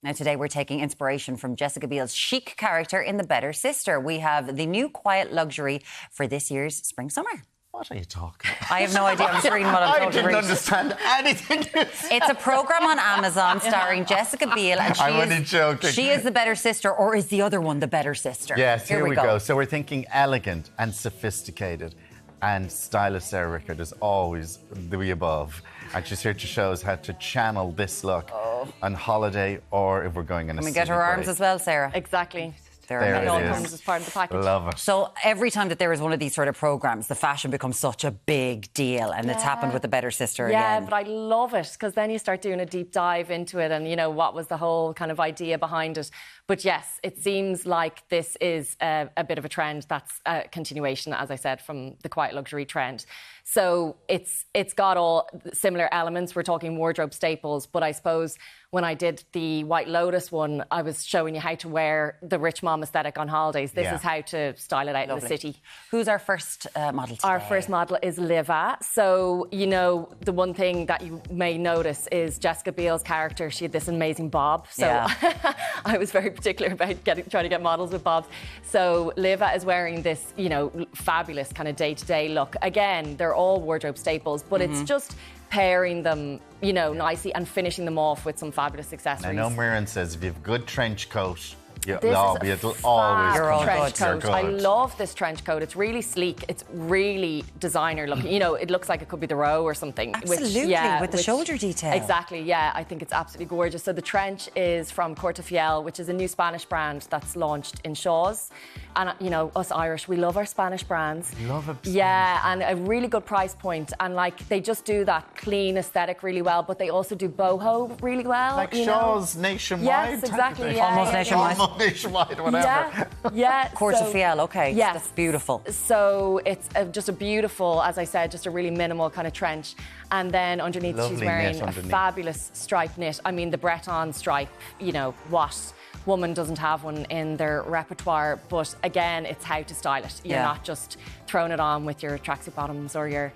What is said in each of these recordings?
Now, today we're taking inspiration from Jessica Biel's chic character in The Better Sister. We have the new quiet luxury for this year's spring-summer. What are you talking about? I have no idea. I'm just reading what I'm told to read. I didn't understand anything. It's a programme on Amazon starring Jessica Biel. And I'm only joking. She is the better sister, or is the other one the better sister? Yes, here we go. So we're thinking elegant and sophisticated. And stylist Sarah Rickard is always the above. And she's here to show us how to channel this look on holiday or if we're going on a Can we get her arms as well, Sarah? Exactly. There it all is. comes as part of the package. Love it. So every time that there is one of these sort of programmes, the fashion becomes such a big deal, and it's happened with The Better Sister again. Yeah, but I love it because then you start doing a deep dive into it and, you know, what was the whole kind of idea behind it. But yes, it seems like this is a bit of a trend that's a continuation, as I said, from the quiet luxury trend. So it's got all similar elements. We're talking wardrobe staples, but I suppose when I did the White Lotus one, I was showing you how to wear the rich mom aesthetic on holidays. This is how to style it out in the city. Who's our first model today? Our first model is Liva. So, you know, the one thing that you may notice is Jessica Biel's character. She had this amazing bob. So I was very particular about trying to get models with bobs. So Liva is wearing this, you know, fabulous kind of day-to-day look. Again, they're all wardrobe staples, but it's just pairing them, you know, nicely and finishing them off with some fabulous accessories. I know Mirren says if you have a good trench coat, It'll always trench coat. I love this trench coat. It's really sleek. It's really designer looking. You know, it looks like it could be the Row or something. Absolutely, with the shoulder detail. Exactly, yeah. I think it's absolutely gorgeous. So the trench is from Corte Fiel, which is a new Spanish brand that's launched in Shaw's. And, you know, us Irish, we love our Spanish brands. Love it. Yeah, and a really good price point. And, like, they just do that clean aesthetic really well, but they also do boho really well. Like Shaw's nationwide? Yes, exactly. Yeah, almost nationwide. Almost nationwide, whatever. Yeah. Corte Fiel, okay. Yes. That's beautiful. So it's just a beautiful, as I said, just a really minimal kind of trench. And then underneath she's wearing a fabulous stripe knit. I mean, the Breton stripe, you know, what woman doesn't have one in their repertoire? But again, it's how to style it. You're not just throwing it on with your tracksuit bottoms or your,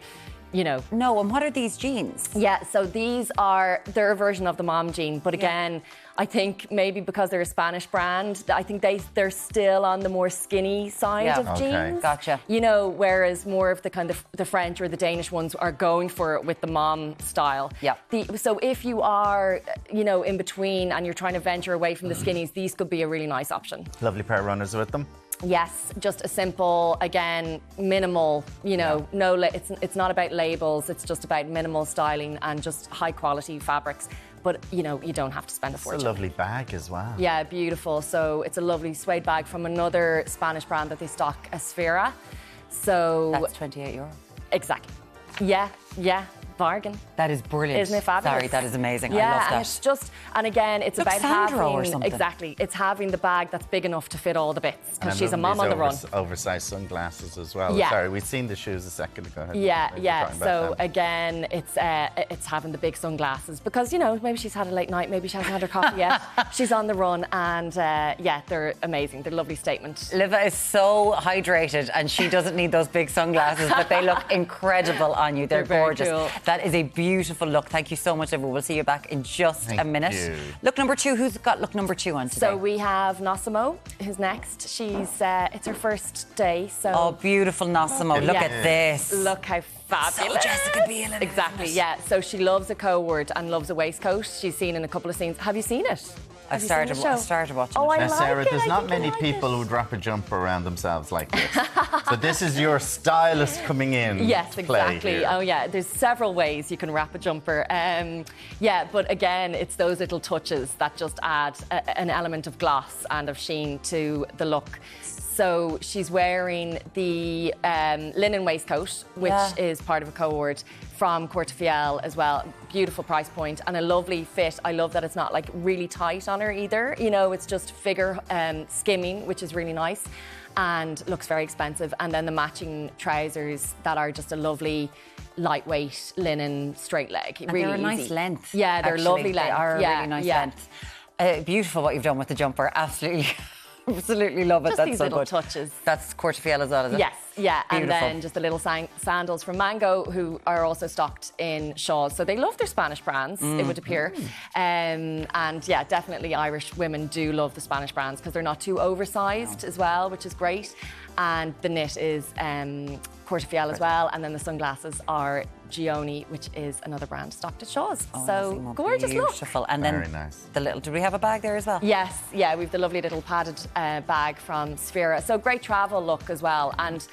you know. No, and what are these jeans? Yeah, so they're a version of the mom jean, but again, I think maybe because they're a Spanish brand, I think they're still on the more skinny side of jeans. Gotcha. You know, whereas more of the kind of the French or the Danish ones are going for it with the mom style. Yeah. So if you are, you know, in between and you're trying to venture away from the skinnies, these could be a really nice option. Lovely pair of runners with them. Yes, just a simple, again, minimal, you know, it's not about labels, it's just about minimal styling and just high quality fabrics. But, you know, you don't have to spend a fortune. It's a lovely bag as well. Yeah, beautiful. So it's a lovely suede bag from another Spanish brand that they stock, Esfera. So that's €28. Exactly. Yeah. Bargain. That is brilliant. Isn't it fabulous? Sorry, that is amazing. Yeah, I love that. And it's just, and again, it's about Sandro or having something. exactly. It's having the bag that's big enough to fit all the bits because she's a mom on the run. Oversized sunglasses as well. Yeah. Sorry, we've seen the shoes a second ago. Yeah. So again, it's having the big sunglasses because, you know, maybe she's had a late night, maybe she hasn't had her coffee yet. She's on the run, and they're amazing. They're a lovely statement. Liva is so hydrated, and she doesn't need those big sunglasses, but they look incredible on you. They're gorgeous. Cool. That is a beautiful look. Thank you so much, Liva. We'll see you back in just a minute. You. Look number 2. Who's got look number 2 on today? So we have Nosimo, who's next. She's it's her first day. So oh, beautiful Nosimo. Look at this. Look how fabulous. So Jessica Biel. Exactly. Yeah. So she loves a co-word and loves a waistcoat. She's seen in a couple of scenes. Have you seen it? I started watching Oh, it. I like Sarah, it. there's not many people who'd wrap a jumper around themselves like this. So this is your stylist coming in. Yes, exactly. Here. Oh, yeah. There's several ways you can wrap a jumper. But again, it's those little touches that just add an element of gloss and of sheen to the look. So she's wearing the linen waistcoat, which is part of a co-ord from Corte Fiel as well. Beautiful price point and a lovely fit. I love that it's not like really tight on her either. You know, it's just figure skimming, which is really nice and looks very expensive. And then the matching trousers that are just a lovely lightweight linen straight leg. And really they're a nice easy. length. Yeah, they're actually. lovely length. They are a really nice length. Beautiful what you've done with the jumper. Absolutely Absolutely love it. Just That's these so little good. touches. That's Quarterfiel as well, is it? Yes, yeah, and Beautiful. then just the little sandals from Mango, who are also stocked in Shaw's. So they love their Spanish brands, it would appear. And yeah, definitely Irish women do love the Spanish brands because they're not too oversized as well, which is great. And the knit is Quarterfiel as well, and then the sunglasses are Gioni, which is another brand stocked at Shaw's. So gorgeous Beautiful. look. And Very then nice. the little, do we have a bag there as well? Yes, yeah, we've the lovely little padded bag from Sphera. So great travel look as well. And,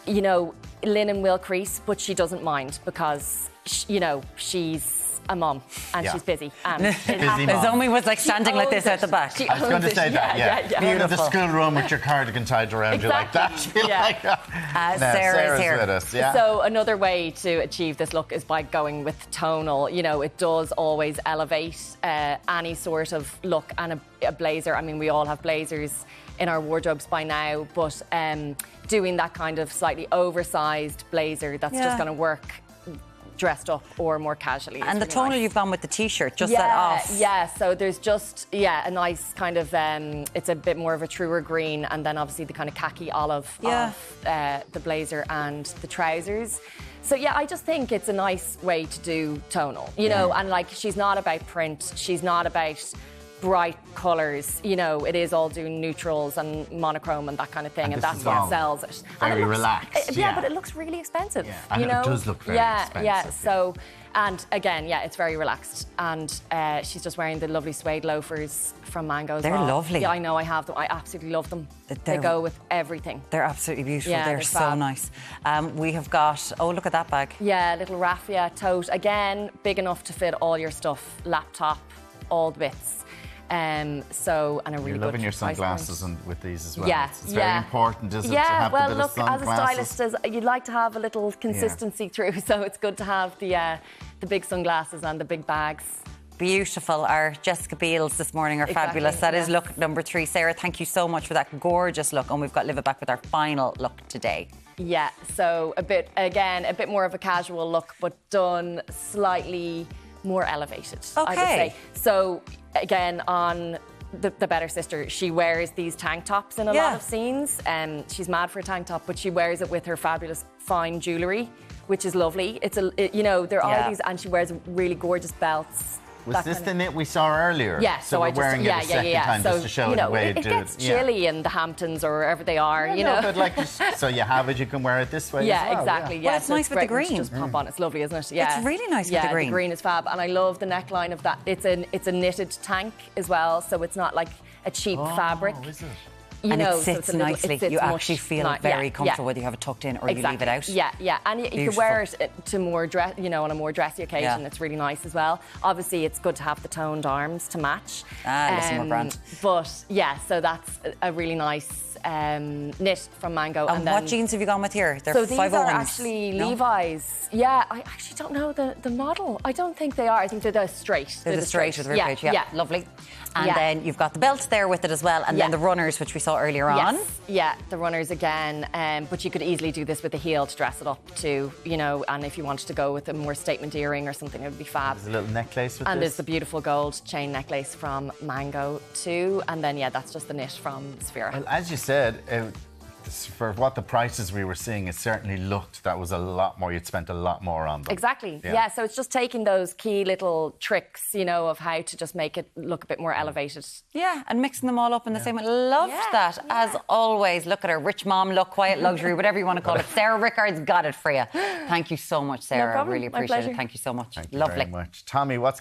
you know, linen will crease, but she doesn't mind because, you know, she's a mum and she's busy. And it happens. There's only was like standing like this owns out the it. back. She I was going to owns say it. that, yeah. You're in the Beautiful. schoolroom with your cardigan tied around you like that. Exactly. You're Yeah. like, Now, Sarah's here. with us, yeah. So another way to achieve this look is by going with tonal. You know, it does always elevate any sort of look, and a blazer. I mean, we all have blazers in our wardrobes by now, but doing that kind of slightly oversized blazer that's just going to work dressed up or more casually. And the really tonal nice. you've gone with the t-shirt, just that off. Yeah, so there's just, a nice kind of, it's a bit more of a truer green, and then obviously the kind of khaki olive of the blazer and the trousers. So yeah, I just think it's a nice way to do tonal, you know, and like she's not about print, she's not about bright colours, you know, it is all doing neutrals and monochrome and that kind of thing, and this that's is what all sells it. very And it looks, relaxed, yeah, yeah. but it looks really expensive. Yeah, and you it know? does look very Yeah, expensive, so, and again, it's very relaxed, and she's just wearing the lovely suede loafers from Mango as They're well. lovely. Yeah, I know, I have them. I absolutely love them. They They're- go with everything. They're absolutely beautiful. Yeah, they're they're so fab. nice. We have got, oh, look at that bag. Yeah, little raffia tote. Again, big enough to fit all your stuff, laptop, all the bits. So, and a really You're good loving your price sunglasses point. with these as well. Yeah, It's very important, isn't it, to Yeah, have well, a bit look, of sunglasses? as a stylist, you'd like to have a little consistency through, so it's good to have the big sunglasses and the big bags. Beautiful. Our Jessica Biels this morning are Exactly, fabulous. That is yes. look number 3. Sarah, thank you so much for that gorgeous look. And we've got Live It Back with our final look today. Yeah, so a bit more of a casual look, but done slightly more elevated, I would Okay. say. So, again, on the Better Sister, she wears these tank tops in a lot of scenes. She's mad for a tank top, but she wears it with her fabulous fine jewellery, which is lovely. You know, there are these, and she wears really gorgeous belts. Was that this kind the of- knit we saw earlier? Yeah, so I we're just wearing it a second time So, just to show you the know, way it to do gets it. Yeah. chilly in the Hamptons or wherever they are, you know. No, but like, so you have it, you can wear it this way Yeah, as well. exactly. Yeah. Yeah, Well, it's so nice with the great to green. Just pop on. It's lovely, isn't it? Yeah, It's really nice with yeah, the green. The green is fab, and I love the neckline of that. It's a knitted tank as well, so it's not like a cheap fabric. Oh, is it? You And know, it so sits it's a little, nicely. it sits You much actually feel very comfortable whether you have it tucked in or you leave it out. Yeah, and you can Beautiful. wear it to more dress, you know, on a more dressy occasion. Yeah. It's really nice as well. Obviously, it's good to have the toned arms to match. Listen, we're grand. But yeah, so that's a really nice knit from Mango. And then, what jeans have you gone with here? They're so these 501s. are actually No? Levi's. Yeah, I actually don't know the model. I don't think they are. I think they're the straight. They're the straight with the rib cage, yeah. Lovely. And Yeah. then you've got the belt there with it as well, and then Yeah. the runners, which we saw earlier on. Yes, yeah, the runners again. But you could easily do this with a heel to dress it up too, you know. And if you wanted to go with a more statement earring or something, it would be fab. There's a little necklace with And there's this. the beautiful gold chain necklace from Mango too. And then that's just the knit from Sphera. Well, as you said, for what the prices we were seeing, it certainly looked that was a lot more. You'd spent a lot more on them. Exactly. Yeah. So it's just taking those key little tricks, you know, of how to just make it look a bit more elevated. Yeah, and mixing them all up in the same way. Loved Yeah, that. As always, look at her rich mom look, quiet luxury, whatever you want to call it. Sarah Rickard's got it for you. Thank you so much, Sarah. problem. Really My appreciate it. pleasure. Very much. Thank you Lovely. very much. Tommy, what's